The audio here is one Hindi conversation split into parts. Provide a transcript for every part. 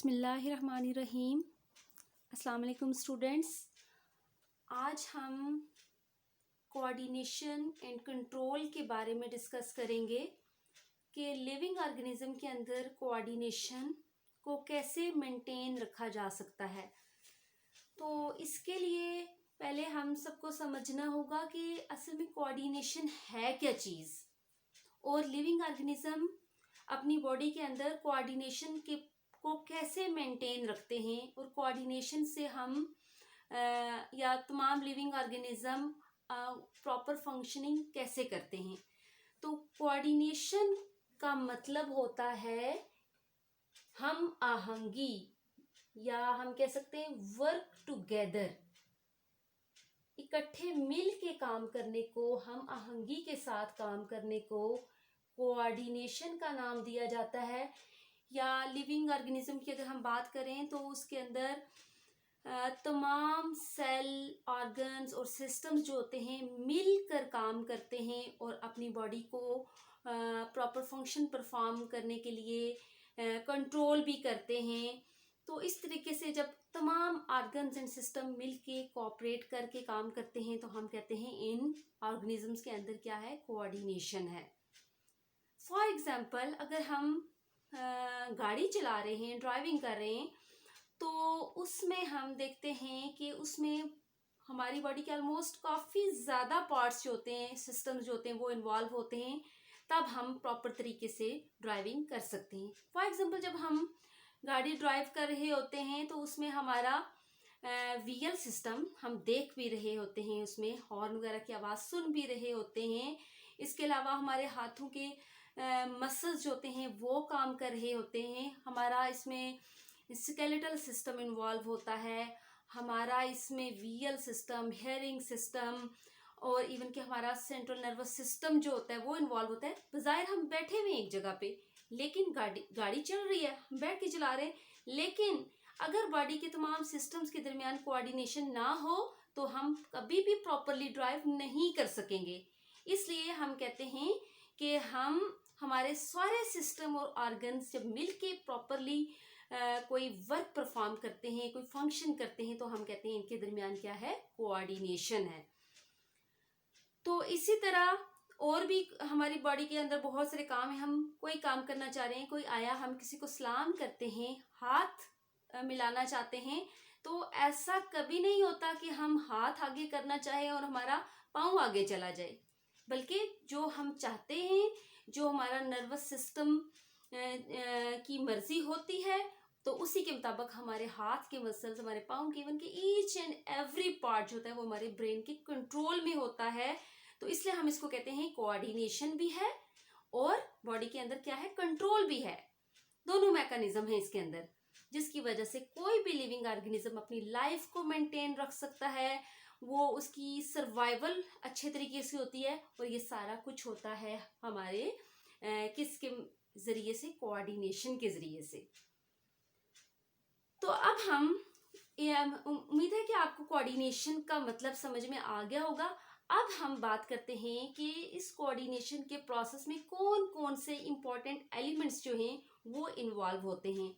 बिस्मिल्लाहिर्रहमानिर्रहीम। अस्सलाम वालेकुम स्टूडेंट्स। आज हम कोऑर्डिनेशन एंड कंट्रोल के बारे में डिस्कस करेंगे कि लिविंग ऑर्गेनिज्म के अंदर कोऑर्डिनेशन को कैसे मेंटेन रखा जा सकता है। तो इसके लिए पहले हम सबको समझना होगा कि असल में कोऑर्डिनेशन है क्या चीज़, और लिविंग ऑर्गेनिज्म अपनी बॉडी के अंदर कोऑर्डिनेशन को कैसे मेंटेन रखते हैं, और कोऑर्डिनेशन से हम या तमाम लिविंग ऑर्गेनिज्म प्रॉपर फंक्शनिंग कैसे करते हैं। तो कोऑर्डिनेशन का मतलब होता है हम आहंगी, या हम कह सकते हैं वर्क टुगेदर, इकट्ठे मिल के काम करने को, हम आहंगी के साथ काम करने को कोऑर्डिनेशन का नाम दिया जाता है। या लिविंग ऑर्गेनिज्म की अगर हम बात करें तो उसके अंदर तमाम सेल, ऑर्गन्स और सिस्टम्स जो होते हैं मिलकर काम करते हैं और अपनी बॉडी को प्रॉपर फंक्शन परफॉर्म करने के लिए कंट्रोल भी करते हैं। तो इस तरीके से जब तमाम ऑर्गन्स एंड सिस्टम मिलके कोऑपरेट करके काम करते हैं तो हम कहते हैं इन ऑर्गेनिजम्स के अंदर क्या है, कोऑर्डिनेशन है। फॉर एग्जाम्पल, अगर हम गाड़ी चला रहे हैं, ड्राइविंग कर रहे हैं, तो उसमें हम देखते हैं कि उसमें हमारी बॉडी के ऑलमोस्ट काफ़ी ज़्यादा पार्ट्स जो होते हैं, सिस्टम्स जो होते हैं वो इन्वॉल्व होते हैं, तब हम प्रॉपर तरीके से ड्राइविंग कर सकते हैं। फॉर एग्जांपल, जब हम गाड़ी ड्राइव कर रहे होते हैं तो उसमें हमारा व्हीकल सिस्टम हम देख भी रहे होते हैं, उसमें हॉर्न वगैरह की आवाज़ सुन भी रहे होते हैं। इसके अलावा हमारे हाथों के मसल्स जो होते हैं वो काम कर रहे होते हैं। हमारा इसमें स्केलेटल सिस्टम इन्वॉल्व होता है, हमारा इसमें वियल सिस्टम, हेयरिंग सिस्टम, और इवन कि हमारा सेंट्रल नर्वस सिस्टम जो होता है वो इन्वॉल्व होता है। बज़ाहिर हम बैठे हुए एक जगह पे, लेकिन गाड़ी चल रही है, हम बैठ के चला रहे हैं, लेकिन अगर बॉडी के तमाम सिस्टम्स के दरमियान कोऑर्डिनेशन ना हो तो हम कभी भी प्रॉपरली ड्राइव नहीं कर सकेंगे। इसलिए हम कहते हैं कि हमारे सारे सिस्टम और ऑर्गन्स जब मिलके प्रॉपरली कोई वर्क परफॉर्म करते हैं, कोई फंक्शन करते हैं, तो हम कहते हैं इनके दरमियान क्या है, कोऑर्डिनेशन है। तो इसी तरह और भी हमारी बॉडी के अंदर बहुत सारे काम हैं। हम कोई काम करना चाह रहे हैं, कोई आया, हम किसी को सलाम करते हैं, हाथ मिलाना चाहते हैं, तो ऐसा कभी नहीं होता कि हम हाथ आगे करना चाहें और हमारा पाँव आगे चला जाए, बल्कि जो हम चाहते हैं, जो हमारा नर्वस सिस्टम की मर्जी होती है, तो उसी के मुताबिक हमारे हाथ के मसल्स, हमारे पाँव के, इवन के ईच एंड एवरी पार्ट जो होता है वो हमारे ब्रेन के कंट्रोल में होता है। तो इसलिए हम इसको कहते हैं कोऑर्डिनेशन भी है और बॉडी के अंदर क्या है, कंट्रोल भी है। दोनों मैकेनिज्म है इसके अंदर, जिसकी वजह से कोई भी लिविंग ऑर्गेनिज्म अपनी लाइफ को मेंटेन रख सकता है, वो उसकी सर्वाइवल अच्छे तरीके से होती है, और ये सारा कुछ होता है हमारे किसके जरिए से, कोऑर्डिनेशन के जरिए से। तो अब हम, उम्मीद है कि आपको कोऑर्डिनेशन का मतलब समझ में आ गया होगा। अब हम बात करते हैं कि इस कोऑर्डिनेशन के प्रोसेस में कौन कौन से इम्पोर्टेंट एलिमेंट्स जो हैं वो इन्वॉल्व होते हैं।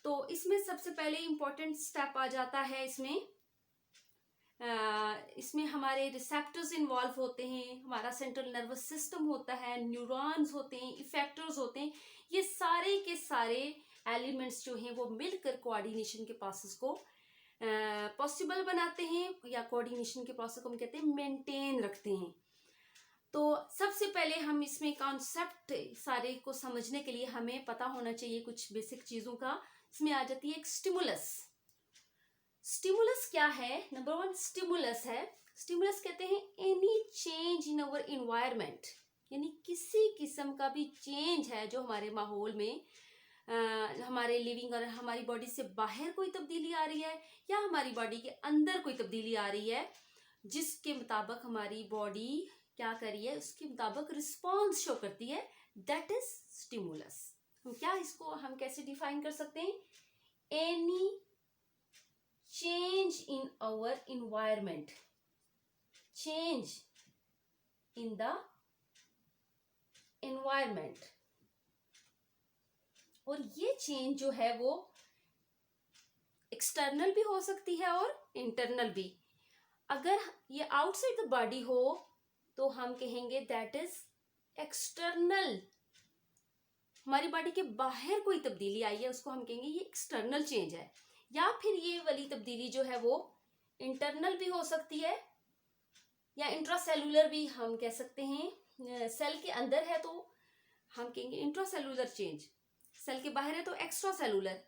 तो इसमें सबसे पहले इम्पोर्टेंट स्टेप आ जाता है, इसमें हमारे रिसेप्टर्स इन्वॉल्व होते हैं, हमारा सेंट्रल नर्वस सिस्टम होता है, न्यूरॉन्स होते हैं, इफेक्टर्स होते हैं। ये सारे के सारे एलिमेंट्स जो हैं वो मिलकर कोऑर्डिनेशन के प्रोसेस को पॉसिबल बनाते हैं, या कोऑर्डिनेशन के प्रोसेस को हम कहते हैं मेंटेन रखते हैं। तो सबसे पहले हम इसमें कॉन्सेप्ट सारे को समझने के लिए हमें पता होना चाहिए कुछ बेसिक चीज़ों का। इसमें आ जाती है एक स्टिमुलस। स्टिमुलस क्या है? नंबर वन, स्टिमुलस है, स्टिमुलस कहते हैं any change in our environment, यानी किसी किस्म का भी चेंज है जो हमारे माहौल में, हमारे लिविंग और हमारी बॉडी से बाहर कोई तब्दीली आ रही है, या हमारी बॉडी के अंदर कोई तब्दीली आ रही है, जिसके मुताबिक हमारी बॉडी क्या कर रही है, उसके मुताबिक रिस्पॉन्स शो करती है, दैट इज स्टिमुलस। हम कैसे डिफाइन कर सकते हैं? Any change in our environment, change in the environment, और ये चेंज जो है वो एक्सटर्नल भी हो सकती है और इंटरनल भी। अगर ये आउटसाइड द बॉडी हो तो हम कहेंगे दैट इज एक्सटर्नल। हमारी बॉडी के बाहर कोई तब्दीली आई है उसको हम कहेंगे ये एक्सटर्नल चेंज है। या फिर ये वाली तब्दीली जो है वो इंटरनल भी हो सकती है या इंट्रासेलुलर भी हम कह सकते हैं। सेल के अंदर है तो हम कहेंगे इंट्रासेलुलर चेंज, सेल के बाहर है तो एक्स्ट्रा सेलुलर।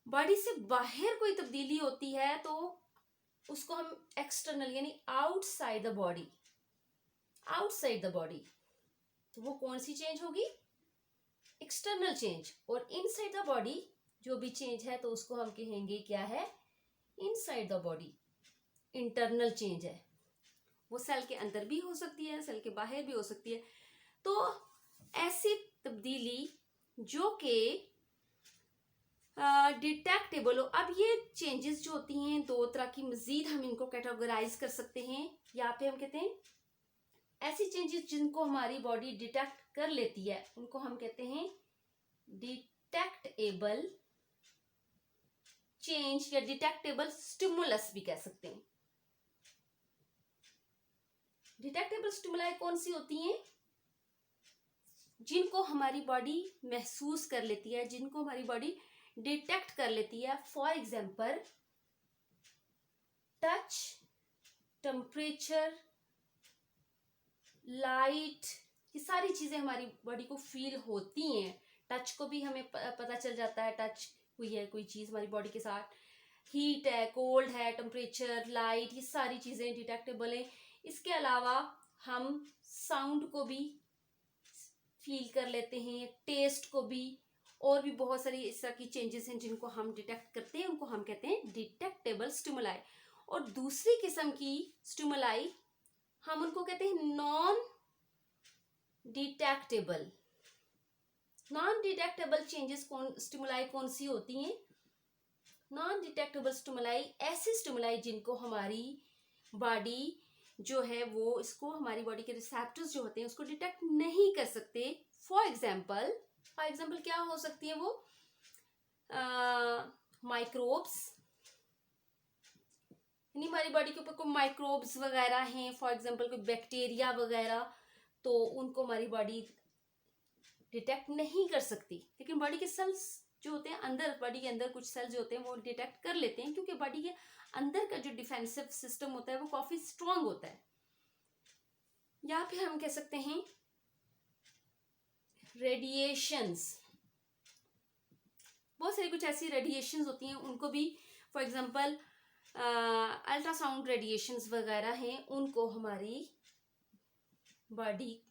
बॉडी से बाहर कोई तब्दीली होती है तो उसको हम एक्सटर्नल यानी outside the body, outside the body, तो वो कौन सी चेंज होगी? External change. और इनसाइड द बॉडी जो भी चेंज है तो उसको हम कहेंगे क्या है? Inside the body, internal change है। वो सेल के अंदर भी हो सकती है, सेल के बाहर भी हो सकती है। तो ऐसी तब्दीली जो कि डिटेक्टेबल हो। अब ये चेंजेस जो होती हैं दो तरह की, मजीद हम इनको कैटेगराइज कर सकते हैं। यहाँ पे हम कहते हैं ऐसी चेंजेस जिनको हमारी बॉडी डिटेक्ट कर लेती है उनको हम कहते हैं डिटेक्टेबल चेंज या डिटेक्टेबल स्टिमुलस भी कह सकते हैं। डिटेक्टेबल स्टिमुलाई कौन सी होती हैं? जिनको हमारी बॉडी महसूस कर लेती है, जिनको हमारी बॉडी डिटेक्ट कर लेती है। For example touch, temperature, light, ये सारी चीजें हमारी बॉडी को फील होती हैं। टच को भी हमें पता चल जाता है, टच हुई है कोई चीज हमारी बॉडी के साथ, हीट है, कोल्ड है, टेम्परेचर, लाइट, ये सारी चीजें डिटेक्टेबल हैं। इसके अलावा हम साउंड को भी फील कर लेते हैं, टेस्ट को भी, और भी बहुत सारी इस तरह की चेंजेस हैं जिनको हम डिटेक्ट करते हैं, उनको हम कहते हैं डिटेक्टेबल स्टिमुलाई। और दूसरी किस्म की स्टिमुलाई हम उनको कहते हैं non detectable. Non detectable changes stimuli कौन सी होती हैं? नॉन डिटेक्टेबल स्टिमुलाई ऐसी स्टिमुलाई जिनको हमारी बॉडी जो है वो इसको, हमारी बॉडी के रिसेप्टर्स जो होते हैं उसको डिटेक्ट नहीं कर सकते। फॉर एग्जाम्पल क्या हो सकती है वो? माइक्रोब्स, यानी हमारी बॉडी के ऊपर कोई माइक्रोब्स वगैरह हैं, फॉर एग्जाम्पल कोई बैक्टीरिया वगैरह, तो उनको हमारी बॉडी डिटेक्ट नहीं कर सकती। लेकिन बॉडी के सेल्स जो होते हैं अंदर, बॉडी के अंदर कुछ सेल्स जो होते हैं वो डिटेक्ट कर लेते हैं, क्योंकि बॉडी के अंदर का जो डिफेंसिव सिस्टम होता है वो काफी स्ट्रांग होता है। या फिर हम कह सकते हैं रेडिएशंस, बहुत सारी कुछ ऐसी रेडिएशंस होती हैं, उनको भी फॉर एग्जांपल अल्ट्रासाउंड रेडिएशंस वगैरह हैं, उनको हमारी बॉडी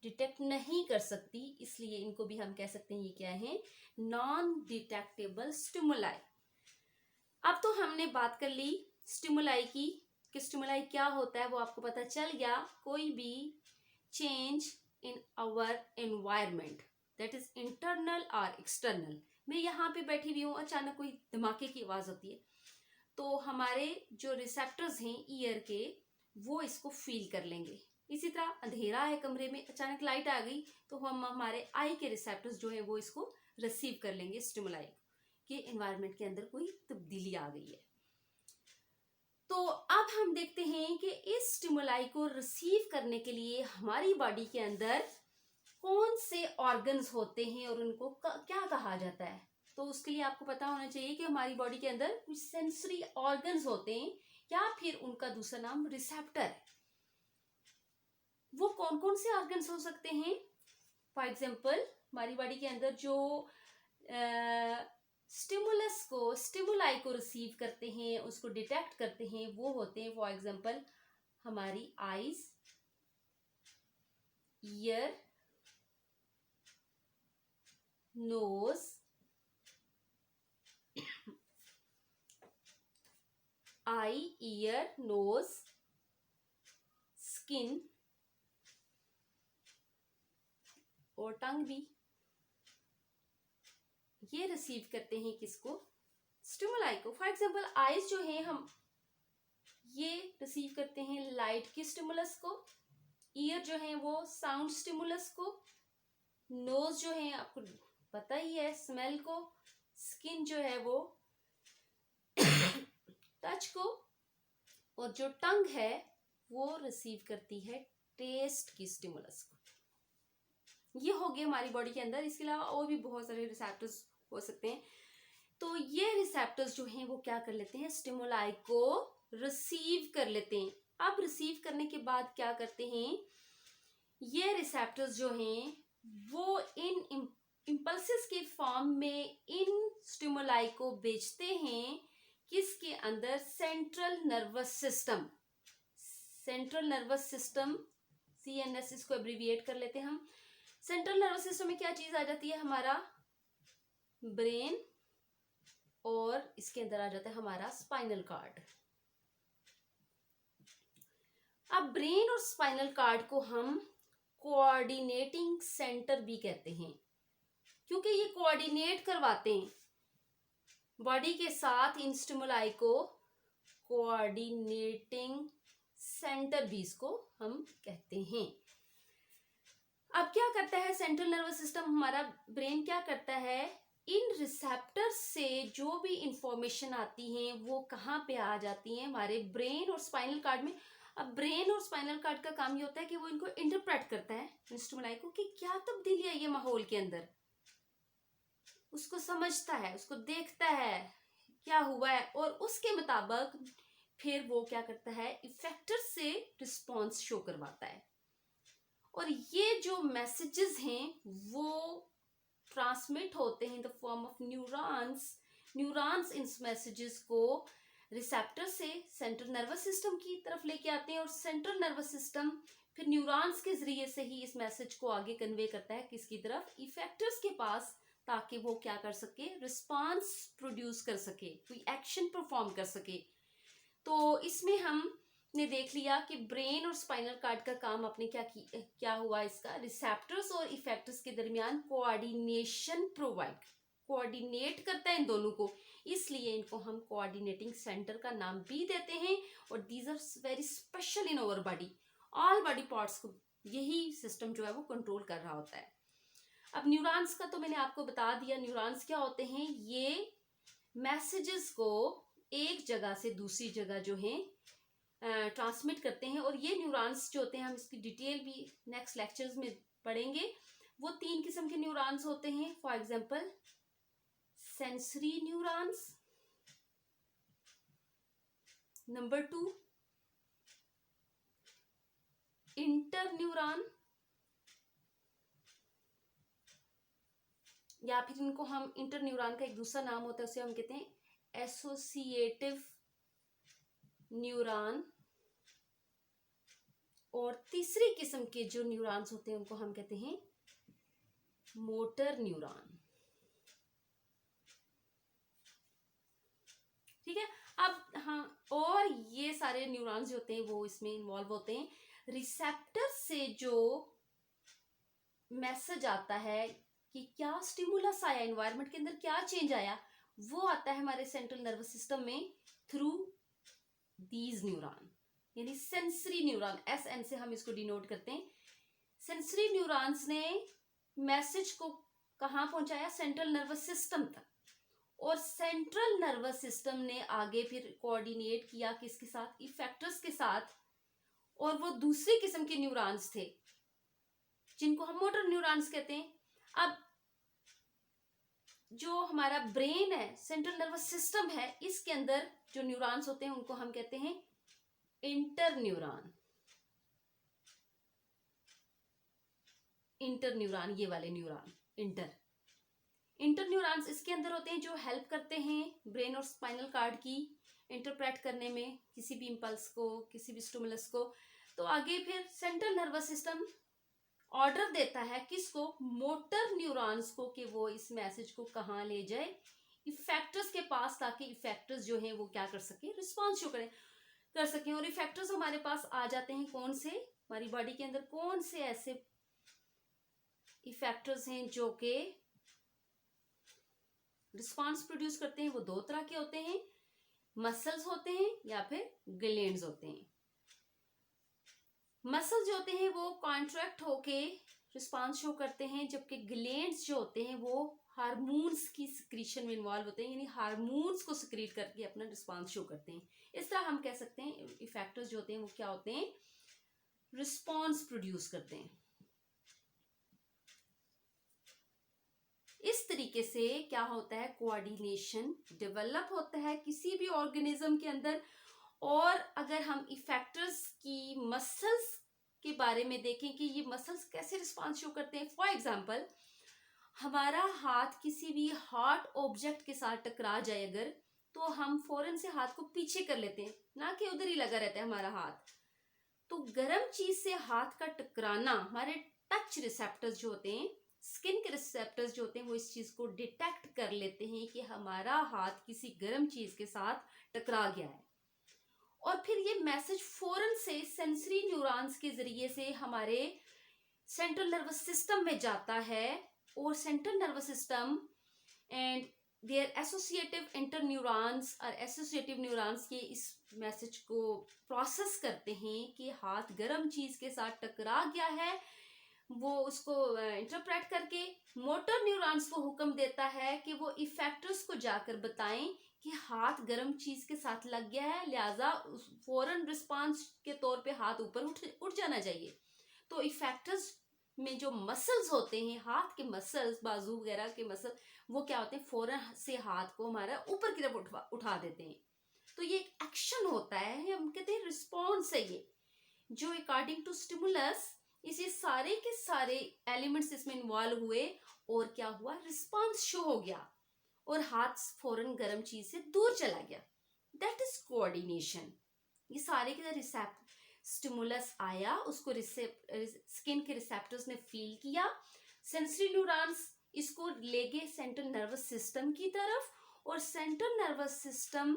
डिटेक्ट नहीं कर सकती, इसलिए इनको भी हम कह सकते हैं ये क्या है? Non detectable stimuli. अब तो हमने बात कर ली स्टिमुलाई की कि स्टिमुलाई क्या होता है, वो आपको पता चल गया। कोई भी change in our environment that is internal और एक्सटर्नल। मैं यहाँ पे बैठी हुई हूँ, अचानक कोई धमाके की आवाज होती है तो हमारे जो रिसेप्टर्स हैं ईयर के वो इसको फील कर लेंगे। इसी तरह अंधेरा है कमरे में, अचानक लाइट आ गई तो हम, हमारे आई के रिसेप्टर्स जो है वो इसको रिसीव कर लेंगे स्टिमुलाई कि एनवायरनमेंट के अंदर कोई तब्दीली आ गई है। तो अब हम देखते हैं कि इस स्टिमुलाई को रिसीव करने के लिए हमारी बॉडी के अंदर कौन से ऑर्गन्स होते हैं और उनको क्या कहा जाता है। तो उसके लिए आपको पता होना चाहिए कि हमारी बॉडी के अंदर कुछ सेंसरी ऑर्गन्स होते हैं या फिर उनका दूसरा नाम रिसेप्टर है। वो कौन कौन से ऑर्गन्स हो सकते हैं? फॉर एग्जाम्पल हमारी बॉडी के अंदर जो स्टिमुलाई को रिसीव करते हैं, उसको डिटेक्ट करते हैं, वो होते हैं फॉर एग्जाम्पल हमारी आईज, ईयर, नोज, आई, ईयर, नोज, स्किन और टंग भी। ये रिसीव करते हैं किसको? स्टिमुलाई को। फॉर एग्जाम्पल आईज जो है हम ये रिसीव करते हैं लाइट की स्टिमुलस को, ईयर जो है वो साउंड स्टिमुलस को, नोज जो है आपको पता ही है स्मेल को, स्किन जो है वो टच को, और जो टंग है वो रिसीव करती है टेस्ट की स्टिमुलस को। ये हो गया हमारी बॉडी के अंदर। इसके अलावा और भी बहुत सारे रिसेप्टर्स हो सकते हैं। तो ये रिसेप्टर्स जो हैं वो क्या कर लेते हैं, स्टिमुलाई को रिसीव कर लेते हैं। अब रिसीव करने के बाद क्या करते हैं, ये रिसेप्टर्स जो हैं वो इन इम्पल्सेस के फॉर्म में इन स्टिमुलाई को भेजते हैं किसके अंदर, central nervous system. Central nervous system, CNS इसको एब्रीविएट कर लेते हैं हम। सेंट्रल नर्वस सिस्टम में क्या चीज आ जाती है, हमारा ब्रेन, और इसके अंदर आ जाता है हमारा स्पाइनल कार्ड। अब ब्रेन और स्पाइनल कार्ड को हम कोऑर्डिनेटिंग सेंटर भी कहते हैं, क्योंकि ये कोऑर्डिनेट करवाते हैं बॉडी के साथ इन स्टिमुलाई को। कोऑर्डिनेटिंग सेंटर भी इसको हम कहते हैं। अब क्या करता है सेंट्रल नर्वस सिस्टम, हमारा ब्रेन क्या करता है, इन रिसेप्टर्स से जो भी इंफॉर्मेशन आती है वो कहाँ पे आ जाती है, हमारे ब्रेन और स्पाइनल कार्ड में। अब ब्रेन और स्पाइनल कार्ड का काम ये होता है कि वो इनको इंटरप्रेट करता है, स्टिमुलाई को, कि क्या तब्दीली आई है माहौल के अंदर। उसको समझता है, उसको देखता है क्या हुआ है, और उसके मुताबिक फिर वो क्या करता है, इफेक्टर से रिस्पॉन्स शो करवाता है। और ये जो मैसेजेस हैं वो ट्रांसमिट होते हैं in the form of neurons. Neurons in messages को रिसेप्टर से सेंट्रल नर्वस सिस्टम की तरफ लेके आते हैं, और सेंट्रल नर्वस सिस्टम फिर न्यूरॉन्स के जरिए से ही इस मैसेज को आगे कन्वे करता है किसकी तरफ, इफेक्टर्स के पास, ताकि वो क्या कर सके, रिस्पांस प्रोड्यूस कर सके, कोई एक्शन परफॉर्म कर सके। तो इसमें हमने देख लिया कि ब्रेन और स्पाइनल कार्ड का काम अपने क्या हुआ, इसका रिसेप्टर्स और इफेक्टर्स के दरमियान कोऑर्डिनेशन कोऑर्डिनेट करता है इन दोनों को, इसलिए इनको हम कोऑर्डिनेटिंग सेंटर का नाम भी देते हैं। और these are very special in our body. All body parts को यही सिस्टम जो है वो कंट्रोल कर रहा होता है। अब न्यूरॉन्स का तो मैंने आपको बता दिया, न्यूरॉन्स क्या होते हैं, ये मैसेजेस को एक जगह से दूसरी जगह जो है ट्रांसमिट करते हैं। और ये न्यूरॉन्स जो होते हैं, हम इसकी डिटेल भी नेक्स्ट लेक्चर्स में पढ़ेंगे। वो 3 किस्म के न्यूरॉन्स होते हैं। For example sensory neurons, number 2 inter neuron, या फिर इनको हम इंटर न्यूरॉन का एक दूसरा नाम होता है, उसे हम कहते हैं एसोसिएटिव न्यूरॉन। और तीसरी किस्म के जो न्यूरॉन्स होते हैं उनको हम कहते हैं मोटर न्यूरॉन। ठीक है। अब हाँ, और ये सारे न्यूरॉन्स जो होते हैं वो इसमें इन्वॉल्व होते हैं। रिसेप्टर से जो मैसेज आता है कि क्या स्टिमुलस आया, एनवायरनमेंट के अंदर क्या चेंज आया, वो आता है हमारे सेंट्रल नर्वस सिस्टम में थ्रू दीज न्यूरॉन, यानी सेंसरी न्यूरॉन। SN से हम इसको डिनोट करते हैं। सेंसरी न्यूरॉन्स ने मैसेज को कहाँ पहुंचाया, सेंट्रल नर्वस सिस्टम तक, और सेंट्रल नर्वस सिस्टम ने आगे फिर कोऑर्डिनेट किया किसके साथ, इफेक्टर्स के साथ। और वो दूसरी किस्म के न्यूरॉन्स थे जिनको हम मोटर न्यूरॉन्स कहते हैं। अब जो हमारा ब्रेन है, सेंट्रल नर्वस सिस्टम है, इसके अंदर जो न्यूरॉन्स होते हैं उनको हम कहते हैं इंटर न्यूरॉन। इंटर न्यूरॉन, ये वाले न्यूरॉन इंटर न्यूरॉन्स इसके अंदर होते हैं जो हेल्प करते हैं ब्रेन और स्पाइनल कार्ड की इंटरप्रेट करने में किसी भी इंपल्स को, किसी भी स्टिमुलस को। तो आगे फिर सेंट्रल नर्वस सिस्टम ऑर्डर देता है किसको, मोटर न्यूरॉन्स को, कि वो इस मैसेज को कहाँ ले जाए, इफेक्टर्स के पास, ताकि इफेक्टर्स जो हैं वो क्या कर सके, रिस्पॉन्स शो कर सकें। और इफेक्टर्स हमारे पास आ जाते हैं कौन से, हमारी बॉडी के अंदर कौन से ऐसे इफेक्टर्स हैं जो कि रिस्पॉन्स प्रोड्यूस करते हैं। वो 2 तरह के होते हैं, मसल्स होते हैं या फिर ग्लैंड्स होते हैं। मसल्स जो होते हैं वो कॉन्ट्रैक्ट होके रिस्पॉन्स शो करते हैं, जबकि ग्लैंड्स जो होते हैं वो हार्मोन्स की सिक्रीशन में इन्वॉल्व होते हैं, यानी हार्मोन्स को सिक्रीट करके अपना रिस्पांस शो करते हैं। इस तरह हम कह सकते हैं इफेक्टर्स जो होते हैं वो क्या होते हैं, रिस्पांस प्रोड्यूस करते हैं। इस तरीके से क्या होता है, कोऑर्डिनेशन डेवलप होता है किसी भी ऑर्गेनिज्म के अंदर। और अगर हम इफेक्टर्स की मसल्स के बारे में देखें कि ये मसल्स कैसे रिस्पांस शो करते हैं, फॉर एग्जांपल हमारा हाथ किसी भी हार्ड ऑब्जेक्ट के साथ टकरा जाए अगर, तो हम फौरन से हाथ को पीछे कर लेते हैं, ना कि उधर ही लगा रहता है हमारा हाथ। तो गर्म चीज से हाथ का टकराना, हमारे टच रिसेप्टर्स जो होते हैं, स्किन के रिसेप्टर्स जो होते हैं, वो इस चीज को डिटेक्ट कर लेते हैं कि हमारा हाथ किसी गर्म चीज के साथ टकरा गया है। और फिर ये मैसेज फौरन से सेंसरी न्यूरॉन्स के जरिए से हमारे सेंट्रल नर्वस सिस्टम में जाता है, और central nervous system and their associative interneurons और एसोसिएटिव न्यूरॉन्स के इस मैसेज को प्रोसेस करते हैं कि हाथ गर्म चीज के साथ टकरा गया है। वो उसको इंटरप्रेट करके मोटर न्यूरॉन्स को हुक्म देता है कि वो इफेक्टर्स को जाकर बताएं कि हाथ गर्म चीज के साथ लग गया है, लिहाजा फौरन रिस्पांस के तौर पे हाथ ऊपर उठ जाना चाहिए। तो इफेक्टर्स में जो मसल्स होते हैं, हाथ के मसल्स, बाजू वगैरह के मसल, वो क्या होते हैं, फौरन से हाथ को हमारा ऊपर की तरफ उठा देते हैं। तो ये एक एक्शन होता है, हम कहते हैं रिस्पॉन्स है ये, जो अकॉर्डिंग टू स्टिमुलस इसे सारे के सारे एलिमेंट्स इसमें इन्वॉल्व हुए, और क्या हुआ, रिस्पॉन्स शो हो गया और हाथ फौरन गर्म चीज से दूर चला गया। That is coordination. ये सारे के सारे स्टिमुलस आया, उसको स्किन के रिसेप्टर्स ने फील किया, सेंसरी न्यूरॉन्स इसको ले गए सेंट्रल नर्वस सिस्टम की तरफ, और सेंट्रल नर्वस सिस्टम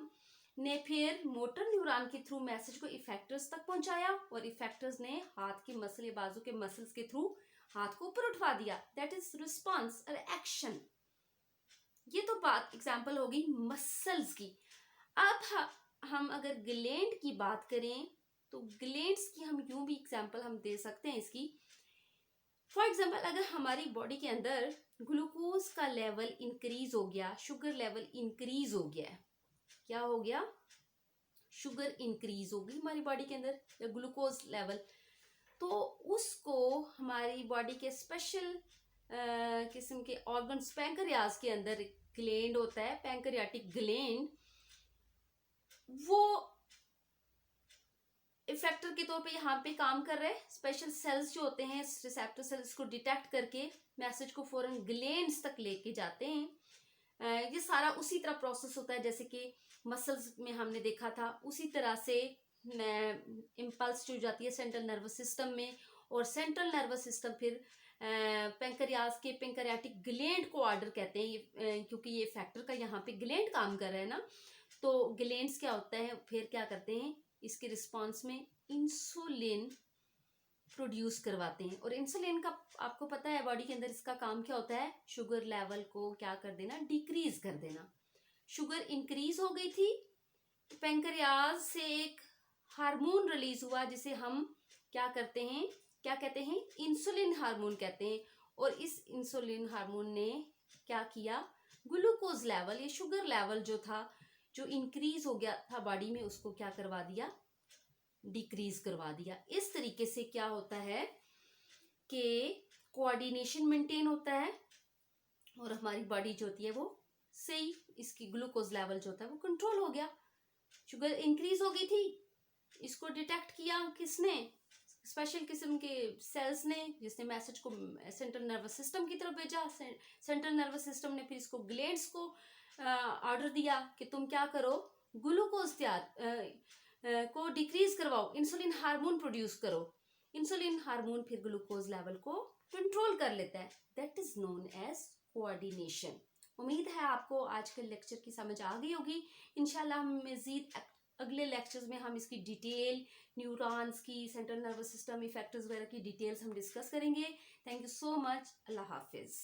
ने फिर मोटर न्यूरॉन के थ्रू मैसेज को इफेक्टर्स तक पहुंचाया, और इफेक्टर्स ने हाथ के मसल या बाजू के मसल्स के थ्रू हाथ को ऊपर उठवा दिया। दैट इज रिस्पॉन्स और एक्शन। ये तो बात एग्जाम्पल होगी मसल्स की। अब हम अगर ग्लैंड की बात करें तो ग्लैंड्स की हम यूं भी एग्जाम्पल हम दे सकते हैं इसकी। फॉर एग्जाम्पल अगर हमारी बॉडी के अंदर ग्लूकोज का लेवल इंक्रीज हो गया, शुगर लेवल इंक्रीज हो गया, क्या हो गया, शुगर इंक्रीज हो गई हमारी बॉडी के अंदर या ग्लूकोज लेवल, तो उसको हमारी बॉडी के स्पेशल किस्म के ऑर्गन्स, पैंक्रियाज के अंदर ग्लैंड होता है, पैंक्रियाटिक ग्लैंड, वो इफेक्टर के तौर पे यहाँ पे काम कर रहे हैं। स्पेशल सेल्स जो होते हैं, रिसेप्टर सेल्स को डिटेक्ट करके मैसेज को फौरन ग्लैंड्स तक लेके जाते हैं। ये सारा उसी तरह प्रोसेस होता है जैसे कि मसल्स में हमने देखा था, उसी तरह से इम्पल्स जो जाती है सेंट्रल नर्वस सिस्टम में, और सेंट्रल नर्वस सिस्टम फिर पैंक्रियाज के पैंक्रियाटिक ग्लैंड को ऑर्डर कहते हैं, क्योंकि ये फैक्टर का यहाँ पे ग्लैंड काम कर रहा है ना। तो ग्लैंड्स क्या होता है, फिर क्या करते हैं, इसके रिस्पॉन्स में इंसुलिन प्रोड्यूस करवाते हैं। और इंसुलिन का आपको पता है बॉडी के अंदर इसका काम क्या होता है, शुगर लेवल को क्या कर देना, डिक्रीज कर देना। शुगर इंक्रीज हो गई थी तो पैंक्रियाज से एक हार्मोन रिलीज हुआ जिसे हम क्या करते हैं, क्या कहते हैं, इंसुलिन हार्मोन कहते हैं। और इस इंसुलिन हार्मोन ने क्या किया, ग्लूकोज लेवल, ये शुगर लेवल जो था, जो इंक्रीज हो गया था बॉडी में, उसको क्या करवा दिया, डिक्रीज करवा दिया। इस तरीके से क्या होता है कि कोऑर्डिनेशन मेंटेन होता है, और हमारी बॉडी जो होती है वो सही, इसकी ग्लूकोज लेवल जो होता है वो कंट्रोल हो गया। शुगर इंक्रीज हो गई थी, इसको डिटेक्ट किया किसने, स्पेशल किस्म के सेल्स ने, जिसने मैसेज को सेंट्रल नर्वस सिस्टम की तरफ भेजा। सेंट्रल नर्वस सिस्टम ने फिर इसको ग्लैंड्स को ऑर्डर दिया कि तुम क्या करो, ग्लूकोज को डिक्रीज करवाओ, इंसुलिन हार्मोन प्रोड्यूस करो। इंसुलिन हार्मोन फिर ग्लूकोज लेवल को कंट्रोल कर लेता है। That is known as coordination. उम्मीद है आपको आज के लेक्चर की समझ आ गई होगी। इंशाल्लाह हम मज़ीद अगले लेक्चर्स में हम इसकी डिटेल, न्यूरॉन्स की, सेंट्रल नर्वस सिस्टम इफेक्टर्स वगैरह की डिटेल्स हम डिस्कस करेंगे। Thank you so much. अल्लाह हाफिज़।